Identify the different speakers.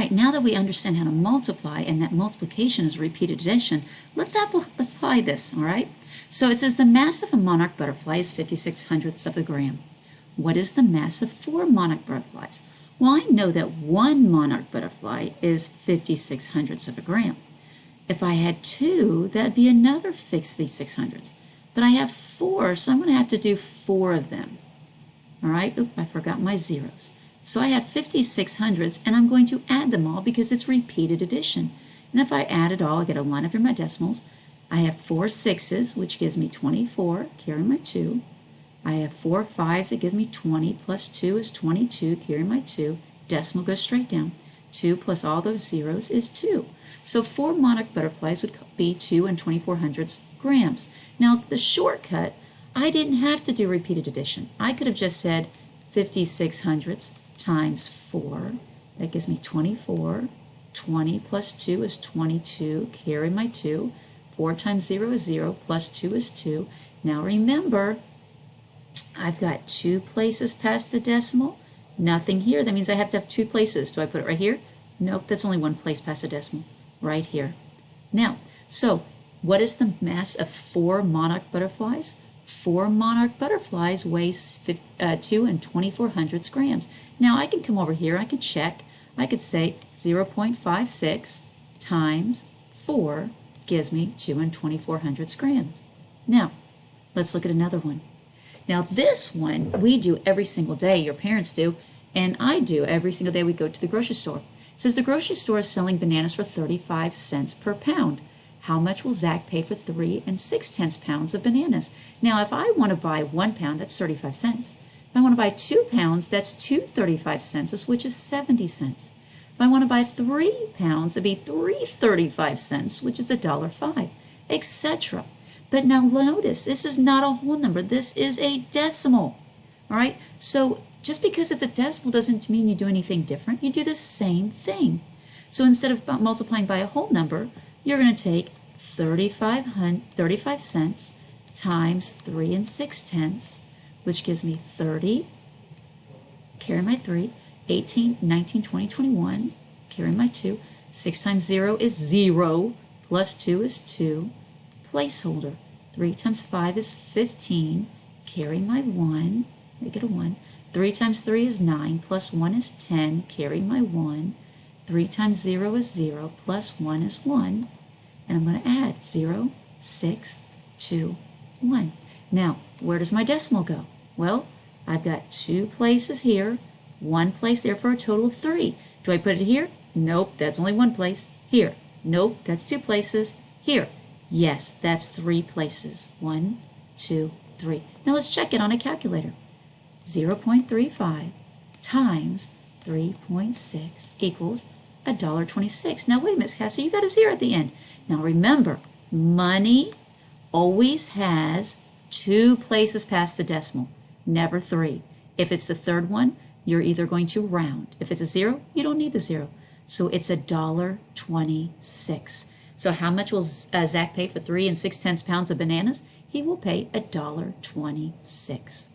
Speaker 1: right, now that we understand how to multiply and that multiplication is repeated addition, let's apply this, all right? So it says the mass of a monarch butterfly is 56 hundredths of a gram. What is the mass of 4 monarch butterflies? Well, I know that 1 monarch butterfly is 56 hundredths of a gram. If I had 2, that'd be another 56 hundredths. But I have 4, so I'm going to have to do 4 of them. All right, oop, I forgot my zeros. So I have 56 hundredths, and I'm going to add them all because it's repeated addition. And if I add it all, I get a line up here in my decimals. I have 4 6s, which gives me 24, carry my 2. I have 4 5s, it gives me 20, plus 2 is 22, carry my 2. Decimal goes straight down. 2 plus all those zeros is 2. So 4 monarch butterflies would be 2 and 24 hundredths grams. Now, the shortcut, I didn't have to do repeated addition. I could have just said 56 hundredths times 4. That gives me 24. 20 plus 2 is 22. Carry my 2. 4 times 0 is 0, plus 2 is 2. Now remember, I've got 2 places past the decimal. Nothing here. That means I have to have 2 places. Do I put it right here? Nope, that's only 1 place past the decimal. Right here. Now, so what is the mass of 4 monarch butterflies? 4 monarch butterflies weigh 2 and 24 hundredths grams. Now I can come over here, I could check. I could say 0.56 times 4 gives me 2 and 24 hundredths grams. Now, let's look at another one. Now this one we do every single day, your parents do, and I do every single day we go to the grocery store. It says the grocery store is selling bananas for 35 cents per pound. How much will Zach pay for 3 6/10 pounds of bananas? Now, if I want to buy 1 pound, that's 35 cents. If I want to buy 2 pounds, that's 2 35 cents, which is 70 cents. If I want to buy 3 pounds, it'd be 3 35 cents, which is $1.05, etc. But now notice, this is not a whole number. This is a decimal. All right? So just because it's a decimal doesn't mean you do anything different. You do the same thing. So instead of multiplying by a whole number, you're going to take 35 cents times 3 6/10, which gives me 30, carry my 3, 18, 19, 20, 21, carry my 2, 6 times 0 is 0, plus 2 is 2, placeholder, 3 times 5 is 15, carry my 1, make it a 1, 3 times 3 is 9, plus 1 is 10, carry my 1, 3 times 0 is 0, plus 1 is 1, and I'm going to add 0, 6, 2, 1. Now, where does my decimal go? Well, I've got 2 places here, 1 place there for a total of 3. Do I put it here? Nope, that's only 1 place. Here. Nope, that's 2 places. Here. Yes, that's 3 places. 1, 2, 3. Now let's check it on a calculator. 0.35 times 3.6 equals $1.26. Now wait a minute, Cassie, you got a 0 at the end. Now remember, money always has 2 places past the decimal, never 3. If it's the third one, you're either going to round. If it's a 0, you don't need the 0. So it's $1.26. So how much will Zach pay for 3 6/10 pounds of bananas? He will pay $1.26.